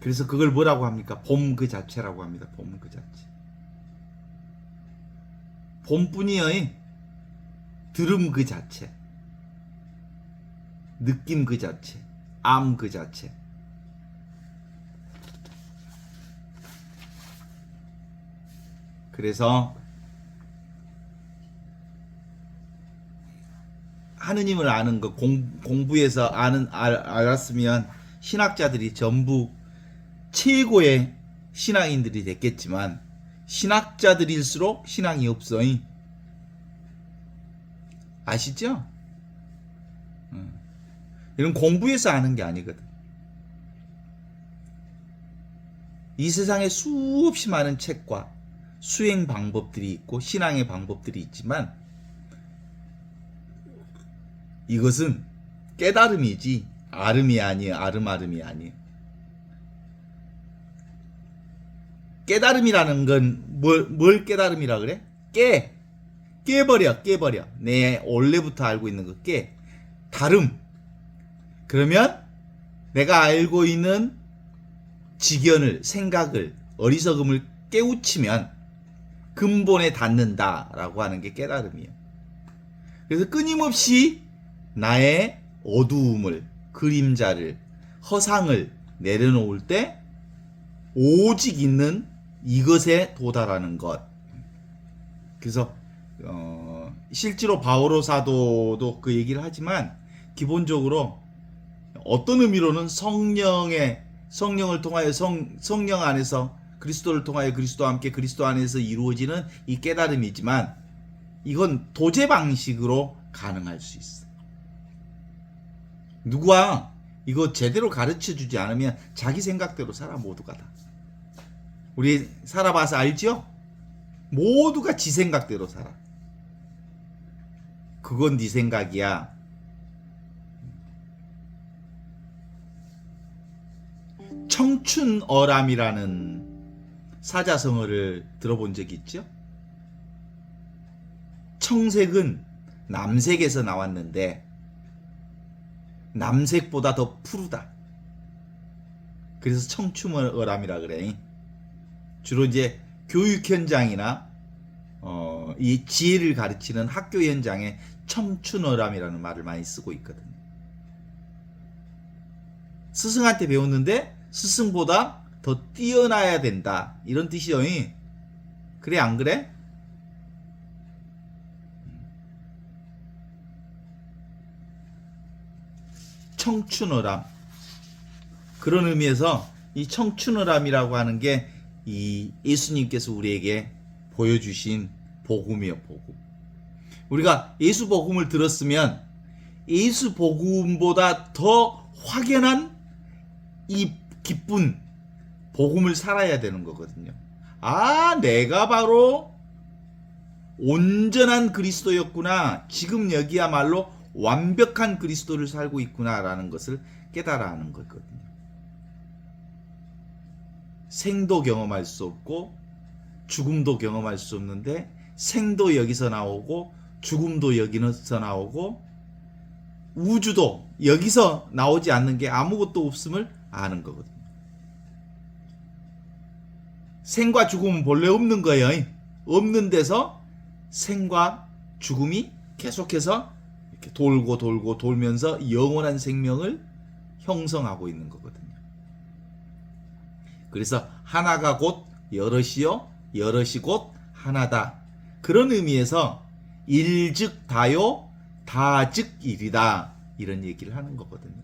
그래서 그걸 뭐라고 합니까? 봄 그 자체라고 합니다. 봄 그 자체. 봄뿐이요. 들음 그 자체. 느낌 그 자체. 암 그 자체. 그래서 하느님을 아는 거 공부해서 알았으면 신학자들이 전부 최고의 신앙인들이 됐겠지만 신학자들일수록 신앙이 없어. 아시죠? 이런 공부해서 아는 게 아니거든. 이 세상에 수없이 많은 책과 수행 방법들이 있고 신앙의 방법들이 있지만 이것은 깨달음이지 아름이 아니에요. 아름이 아니에요. 깨달음이라는 건 뭘 깨달음이라 그래? 깨버려. 내 원래부터 알고 있는 거 다름. 그러면 내가 알고 있는 지견을, 생각을, 어리석음을 깨우치면 근본에 닿는다라고 하는 게 깨달음이에요. 그래서 끊임없이 나의 어두움을, 그림자를, 허상을 내려놓을 때 오직 있는 이것에 도달하는 것. 그래서 실제로 바오로 사도도 그 얘기를 하지만 기본적으로 어떤 의미로는 성령을 통하여 성령 안에서 그리스도를 통하여 그리스도와 함께 그리스도 안에서 이루어지는 이 깨달음이지만 이건 도제 방식으로 가능할 수 있어. 누가 이거 제대로 가르쳐 주지 않으면 자기 생각대로 살아. 모두가 다. 우리 살아봐서 알죠? 모두가 지 생각대로 살아. 그건 네 생각이야. 청춘어람이라는 사자성어를 들어본 적이 있죠? 청색은 남색에서 나왔는데 남색보다 더 푸르다. 그래서 청춘어람이라 그래. 주로 이제 교육 현장이나 이 지혜를 가르치는 학교 현장에 청춘어람이라는 말을 많이 쓰고 있거든요. 스승한테 배웠는데 스승보다 더 뛰어나야 된다. 이런 뜻이요. 그래 안 그래? 청춘어람. 그런 의미에서 이 청춘어람이라고 하는 게 이 예수님께서 우리에게 보여주신 복음이에요. 복음. 우리가 예수 복음을 들었으면 예수 복음보다 더 확연한 이 기쁜 복음을 살아야 되는 거거든요. 아, 내가 바로 온전한 그리스도였구나. 지금 여기야말로 완벽한 그리스도를 살고 있구나라는 것을 깨달아 하는 거거든요. 생도 경험할 수 없고 죽음도 경험할 수 없는데 생도 여기서 나오고 죽음도 여기서 나오고 우주도 여기서 나오지 않는 게 아무것도 없음을 아는 거거든요. 생과 죽음은 본래 없는 거예요. 없는 데서 생과 죽음이 계속해서 이렇게 돌고 돌면서 영원한 생명을 형성하고 있는 거거든요. 그래서 하나가 곧 여럿이요, 여럿이 곧 하나다. 그런 의미에서 일즉 다요, 다즉 일이다. 이런 얘기를 하는 거거든요.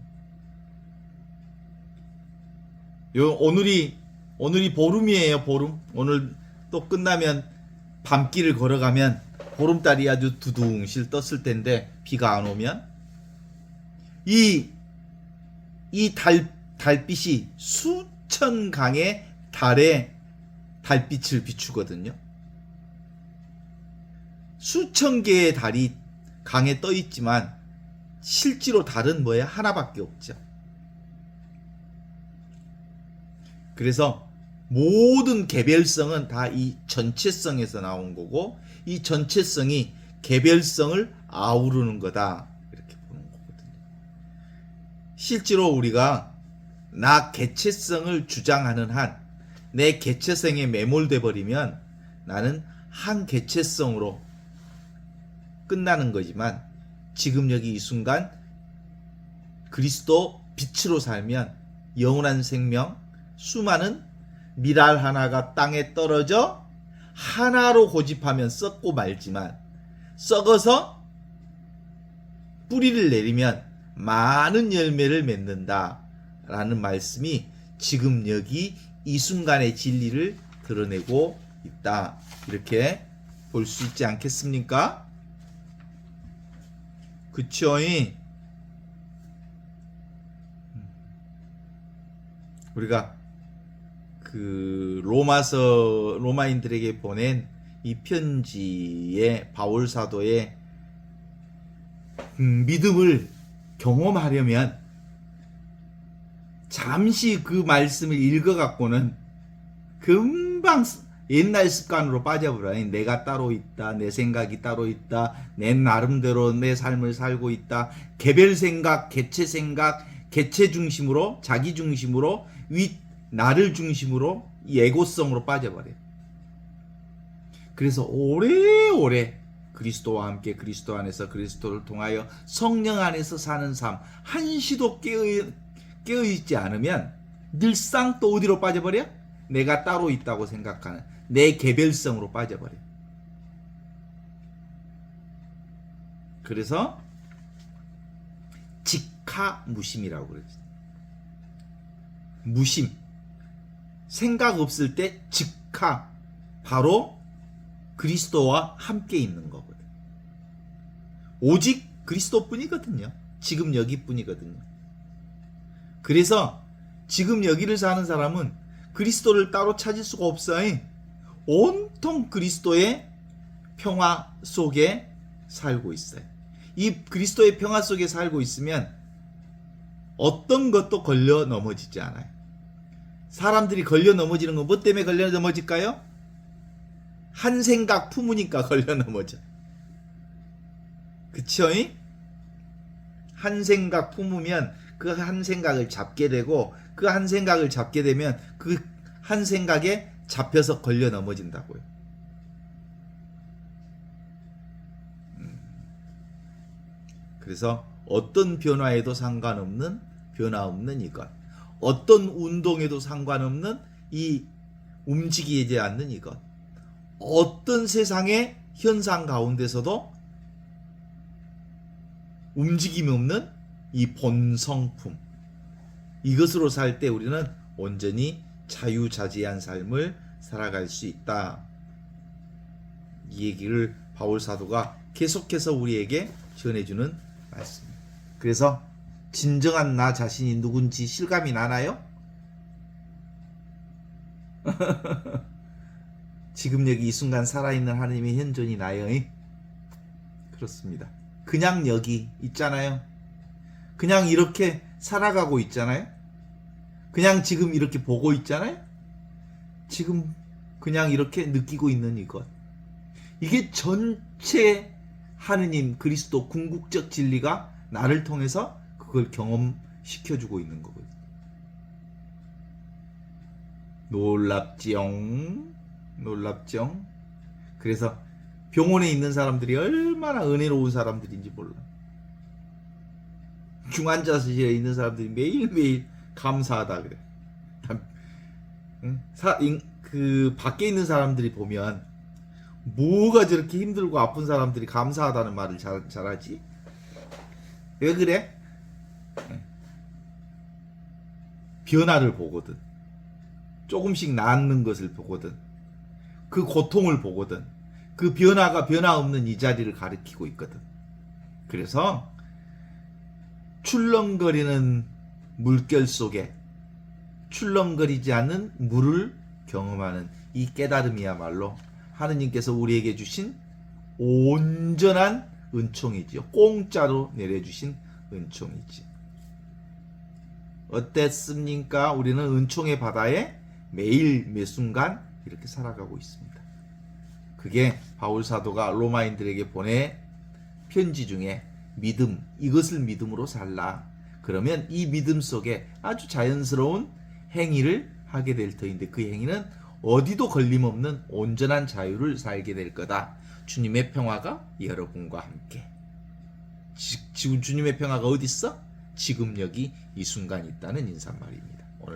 오늘이 보름이에요. 보름. 오늘 또 끝나면 밤길을 걸어가면 보름달이 아주 두둥실 떴을 텐데 비가 안 오면 이 달빛이 수천 강의 달의 달빛을 비추거든요. 수천 개의 달이 강에 떠 있지만 실제로 달은 뭐야? 하나밖에 없죠. 그래서 모든 개별성은 다 이 전체성에서 나온 거고 이 전체성이 개별성을 아우르는 거다. 이렇게 보는 거거든요. 실제로 우리가 나 개체성을 주장하는 한 내 개체성에 매몰돼 버리면 나는 한 개체성으로 끝나는 거지만 지금 여기 이 순간 그리스도 빛으로 살면 영원한 생명, 수많은 밀알 하나가 땅에 떨어져 하나로 고집하면 썩고 말지만 썩어서 뿌리를 내리면 많은 열매를 맺는다 라는 말씀이 지금 여기 이 순간의 진리를 드러내고 있다. 이렇게 볼 수 있지 않겠습니까? 그쵸? 우리가 그 로마인들에게 보낸 이 편지의 바울 사도의 믿음을 경험하려면 잠시 그 말씀을 읽어갖고는 금방 옛날 습관으로 빠져버려. 내가 따로 있다, 내 생각이 따로 있다, 내 나름대로 내 삶을 살고 있다, 개별 생각, 개체 중심으로, 자기 중심으로, 나를 중심으로, 이 에고성으로 빠져버려. 그래서 오래오래 그리스도와 함께 그리스도 안에서 그리스도를 통하여 성령 안에서 사는 삶, 한시도 깨어있지 않으면 늘상 또 어디로 빠져버려? 내가 따로 있다고 생각하는 내 개별성으로 빠져버려. 그래서 직하무심이라고 그러지. 무심, 생각 없을 때 직하, 바로 그리스도와 함께 있는 거거든. 오직 그리스도뿐이거든요. 지금 여기뿐이거든요. 그래서 지금 여기를 사는 사람은 그리스도를 따로 찾을 수가 없어요. 온통 그리스도의 평화 속에 살고 있어요. 이 그리스도의 평화 속에 살고 있으면 어떤 것도 걸려 넘어지지 않아요. 사람들이 걸려 넘어지는 건 뭐 때문에 걸려 넘어질까요? 한 생각 품으니까 걸려 넘어져. 그쵸? 한 생각 품으면 그 한 생각을 잡게 되고, 그 한 생각을 잡게 되면 그 한 생각에 잡혀서 걸려 넘어진다고요. 그래서 어떤 변화에도 상관없는, 변화 없는 이것, 어떤 운동에도 상관없는 이 움직이지 않는 이것, 어떤 세상의 현상 가운데서도 움직임이 없는 이 본성품, 이것으로 살 때 우리는 온전히 자유자재한 삶을 살아갈 수 있다. 이 얘기를 바울 사도가 계속해서 우리에게 전해주는 말씀입니다. 그래서 진정한 나 자신이 누군지 실감이 나나요? 지금 여기 이 순간 살아있는 하나님의 현존이 나요. 그렇습니다. 그냥 여기 있잖아요. 그냥 이렇게 살아가고 있잖아요. 그냥 지금 이렇게 보고 있잖아요. 지금 그냥 이렇게 느끼고 있는 이것, 이게 전체 하느님 그리스도 궁극적 진리가 나를 통해서 그걸 경험시켜주고 있는 거거든요. 놀랍지용. 그래서 병원에 있는 사람들이 얼마나 은혜로운 사람들인지 몰라. 중환자실에 있는 사람들이 매일매일 감사하다 그래. 그 밖에 있는 사람들이 보면 뭐가 저렇게 힘들고 아픈 사람들이 감사하다는 말을 잘하지? 왜 그래? 변화를 보거든. 조금씩 낫는 것을 보거든. 그 고통을 보거든. 그 변화가 변화 없는 이 자리를 가리키고 있거든. 그래서 출렁거리는 물결 속에 출렁거리지 않는 물을 경험하는 이 깨달음이야말로 하느님께서 우리에게 주신 온전한 은총이지요. 공짜로 내려주신 은총이지. 어땠습니까? 우리는 은총의 바다에 매일 매 순간 이렇게 살아가고 있습니다. 그게 바울 사도가 로마인들에게 보내 편지 중에 믿음, 이것을 믿음으로 살라. 그러면 이 믿음 속에 아주 자연스러운 행위를 하게 될 터인데, 그 행위는 어디도 걸림없는 온전한 자유를 살게 될 거다. 주님의 평화가 여러분과 함께. 지금 주님의 평화가 어디 있어? 지금 여기 이 순간 있다는 인사말입니다.